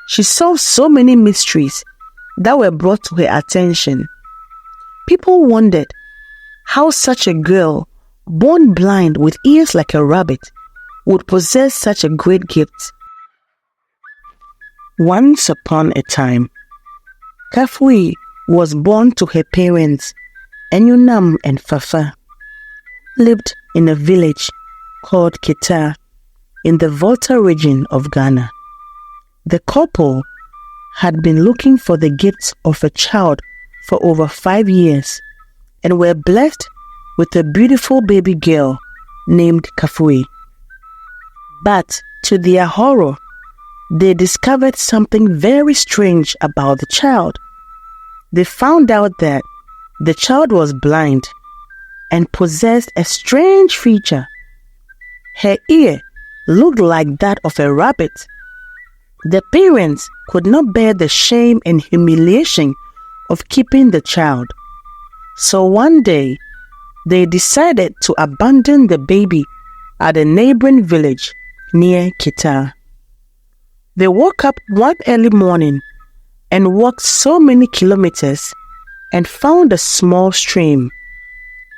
She solved so many mysteries that were brought to her attention. People wondered how such a girl, born blind with ears like a rabbit, would possess such a great gift. Once upon a time, Kafui was born to her parents, Enyunam and Fafa, lived in a village called Kita in the Volta region of Ghana. The couple had been looking for the gift of a child for over 5 years and were blessed with a beautiful baby girl named Kafui. But to their horror, they discovered something very strange about the child. They found out that the child was blind and possessed a strange feature. Her ear looked like that of a rabbit. The parents could not bear the shame and humiliation of keeping the child. So one day, they decided to abandon the baby at a neighboring village near Kita. They woke up one early morning and walked so many kilometers and found a small stream.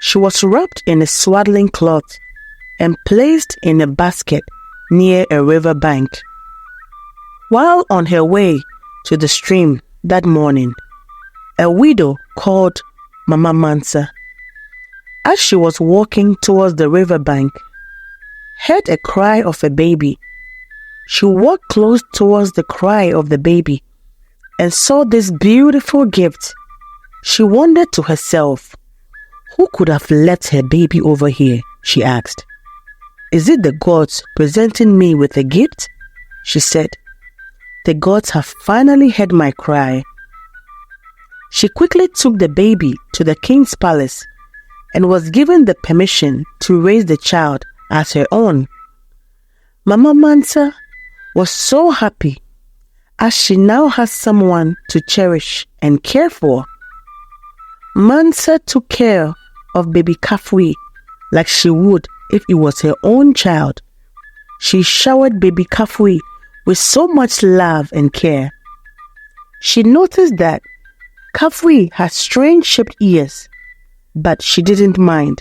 She was wrapped in a swaddling cloth and placed in a basket near a river bank. While on her way to the stream that morning, a widow called Mama Mansa, as she was walking towards the river bank, heard a cry of a baby. She walked close towards the cry of the baby and saw this beautiful gift. She wondered to herself, who could have left her baby over here? She asked. Is it the gods presenting me with a gift? She said. The gods have finally heard my cry. She quickly took the baby to the king's palace and was given the permission to raise the child as her own. Mama Mansa was so happy as she now has someone to cherish and care for. Mansa took care of baby Kafui like she would if it was her own child. She showered baby Kafui with so much love and care. She noticed that Kafui had strange shaped ears, but she didn't mind.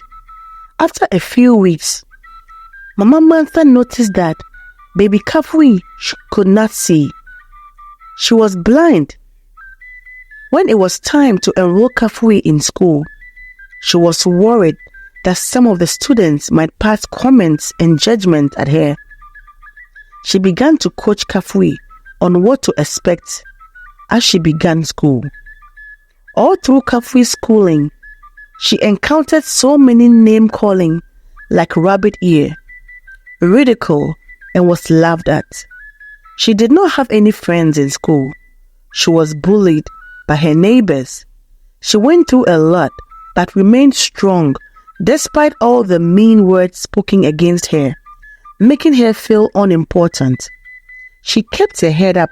After a few weeks, Mama Mansa noticed that baby Kafui could not see. She was blind. When it was time to enroll Kafui in school, she was worried that some of the students might pass comments and judgment at her. She began to coach Kafui on what to expect as she began school. All through Kafui's schooling, she encountered so many name-calling like rabbit ear, ridicule, and was laughed at. She did not have any friends in school. She was bullied by her neighbors. She went through a lot but remained strong despite all the mean words spoken against her, making her feel unimportant. She kept her head up.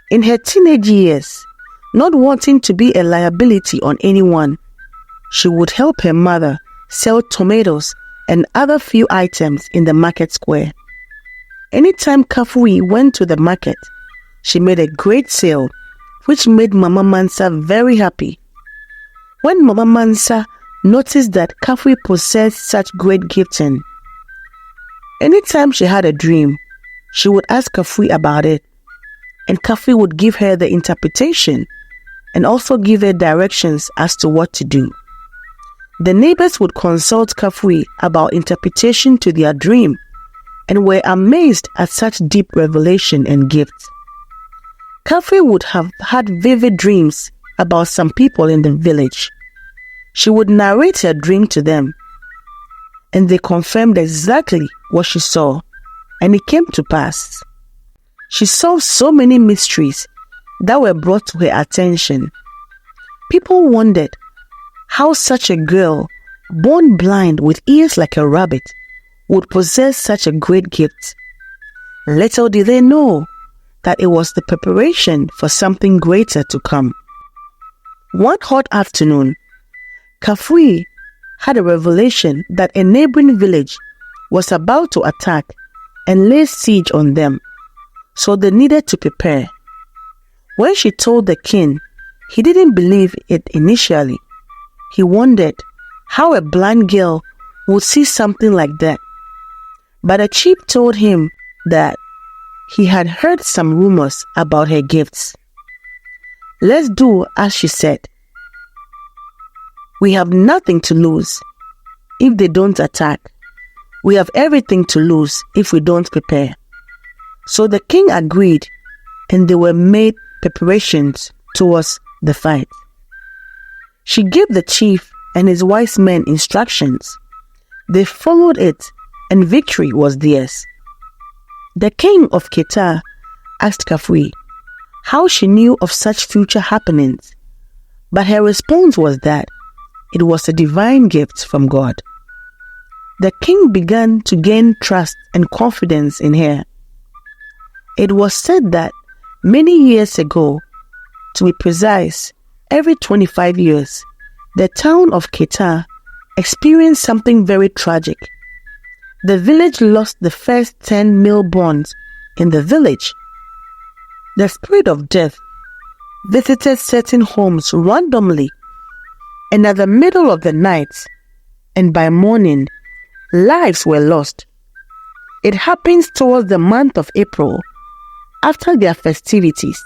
In her teenage years, not wanting to be a liability on anyone, she would help her mother sell tomatoes and other few items in the market square. Anytime Kafui went to the market, she made a great sale, which made Mama Mansa very happy. When Mama Mansa noticed that Kafui possessed such great gifting, anytime she had a dream, she would ask Kafui about it, and Kafui would give her the interpretation and also give her directions as to what to do. The neighbors would consult Kafui about interpretation to their dream and were amazed at such deep revelation and gifts. Kafui would have had vivid dreams about some people in the village. She would narrate her dream to them, and they confirmed exactly what she saw, and it came to pass. She solved so many mysteries that were brought to her attention. People wondered how such a girl, born blind with ears like a rabbit, would possess such a great gift. Little did they know that it was the preparation for something greater to come. One hot afternoon, Kafui had a revelation that a neighboring village was about to attack and lay siege on them. so they needed to prepare. When she told the king, he didn't believe it initially. He wondered how a blind girl would see something like that. But the chief told him that he had heard some rumors about her gifts. "Let's do as she said. We have nothing to lose if they don't attack. We have everything to lose if we don't prepare." So the king agreed, and they were made preparations towards the fight. She gave the chief and his wise men instructions. They followed it, and victory was theirs. The king of Ketar asked Kafui how she knew of such future happenings, but her response was that it was a divine gift from God. The king began to gain trust and confidence in her. It was said that many years ago, to be precise, every 25 years, the town of Ketar experienced something very tragic. The village lost the first 10 male borns in the village. The spirit of death visited certain homes randomly, and at the middle of the night, and by morning, lives were lost. It happens towards the month of April, after their festivities.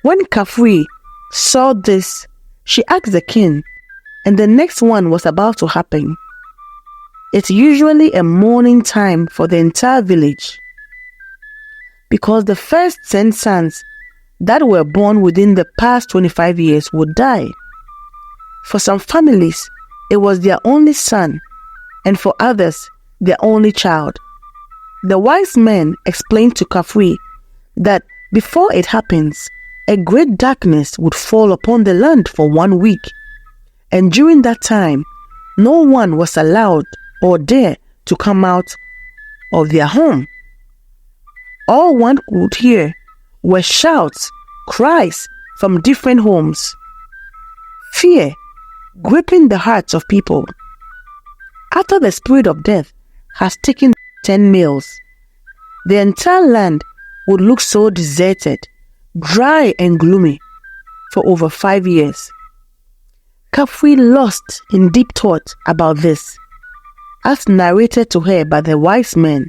When Kafui saw this, she asked the king, and the next one was about to happen. It's usually a mourning time for the entire village, because the first 10 sons that were born within the past 25 years would die. For some families, it was their only son, and for others, their only child. The wise men explained to Kafui that before it happens, a great darkness would fall upon the land for 1 week, and during that time, no one was allowed or dare to come out of their home. All one could hear were shouts, cries from different homes. Fear gripping the hearts of people. After the spirit of death has taken 10 males, the entire land would look so deserted, dry and gloomy for over 5 years. Kafui lost in deep thought about this, as narrated to her by the wise men,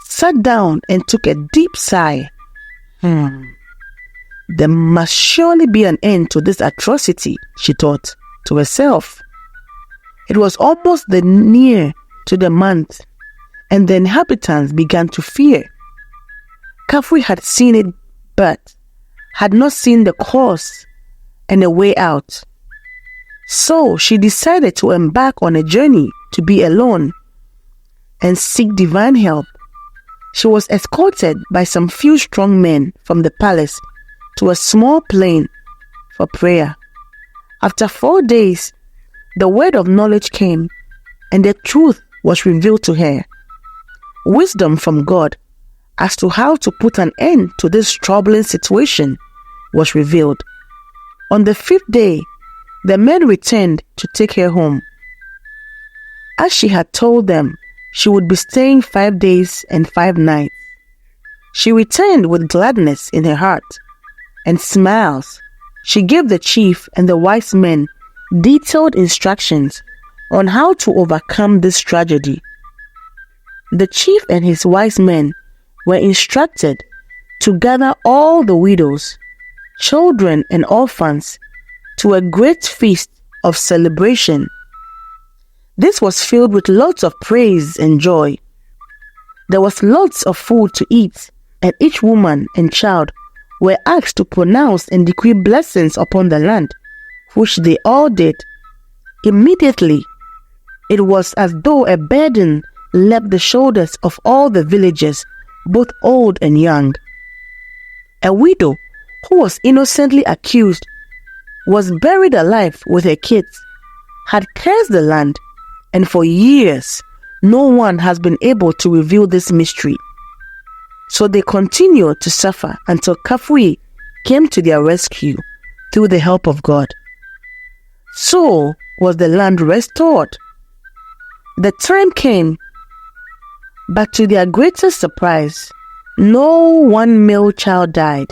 sat down and took a deep sigh. There must surely be an end to this atrocity, she thought to herself. It was almost near to the month, and the inhabitants began to fear. Kafui had seen it, but had not seen the cause and a way out. So she decided to embark on a journey to be alone and seek divine help. She was escorted by some few strong men from the palace to a small plain for prayer. After 4 days, the word of knowledge came, and the truth was revealed to her. Wisdom from God as to how to put an end to this troubling situation was revealed. On the 5th day, the men returned to take her home. As she had told them, she would be staying 5 days and 5 nights. She returned with gladness in her heart and smiles. She gave the chief and the wise men detailed instructions on how to overcome this tragedy. The chief and his wise men were instructed to gather all the widows, children, and orphans to a great feast of celebration. This was filled with lots of praise and joy. There was lots of food to eat, and each woman and child were asked to pronounce and decree blessings upon the land, which they all did. Immediately, it was as though a burden left the shoulders of all the villagers, both old and young. A widow who was innocently accused was buried alive with her kids, had cursed the land, and for years no one has been able to reveal this mystery. So they continued to suffer until Kafui came to their rescue through the help of God. So was the land restored. The time came, but to their greatest surprise, No one male child died.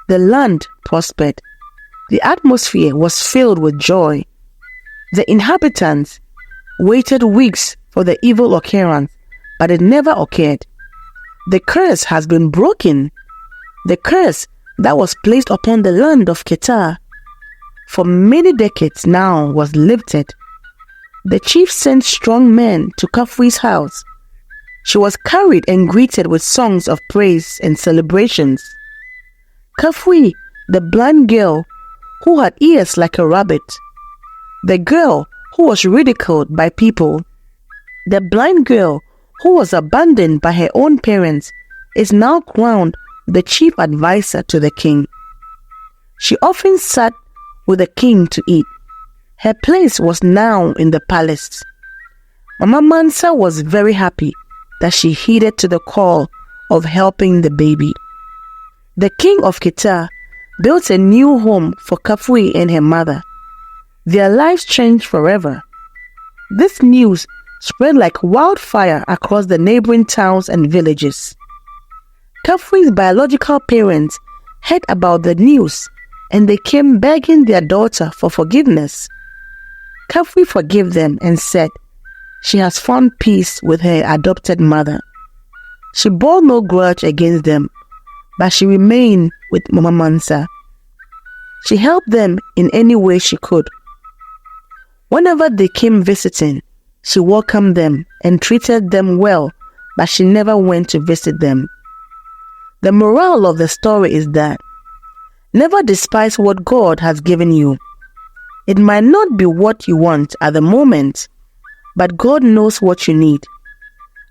The land prospered. The atmosphere was filled with joy. The inhabitants waited weeks for the evil occurrence, but it never occurred. The curse has been broken. The curse that was placed upon the land of Ketar for many decades now was lifted. The chief sent strong men to Kafui's house. She was carried and greeted with songs of praise and celebrations. Kafui, the blind girl who had ears like a rabbit, the girl who was ridiculed by people, the blind girl who was abandoned by her own parents, is now crowned the chief advisor to the king. She often sat with the king to eat. Her place was now in the palace. Mama Mansa was very happy that she heeded to the call of helping the baby. The king of Ketar built a new home for Kafui and her mother. Their lives changed forever. This news spread like wildfire across the neighboring towns and villages. Kafui's biological parents heard about the news and they came begging their daughter for forgiveness. Kafui forgave them and said she has found peace with her adopted mother. She bore no grudge against them, but she remained with Mama Mansa. She helped them in any way she could. Whenever they came visiting, she welcomed them and treated them well, but she never went to visit them. The moral of the story is that never despise what God has given you. It might not be what you want at the moment, but God knows what you need.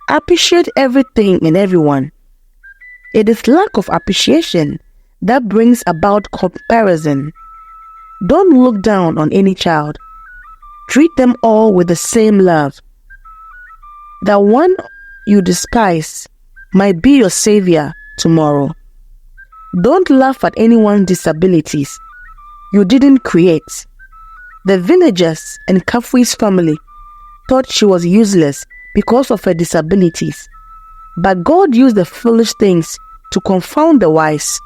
Appreciate everything and everyone. It is lack of appreciation that brings about comparison. Don't look down on any child. Treat them all with the same love. The one you despise might be your savior tomorrow. Don't laugh at anyone's disabilities you didn't create. The villagers and Kafui's family thought she was useless because of her disabilities. But God used the foolish things to confound the wise.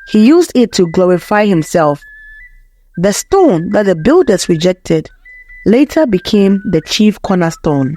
He used it to glorify himself. The stone that the builders rejected later became the chief cornerstone.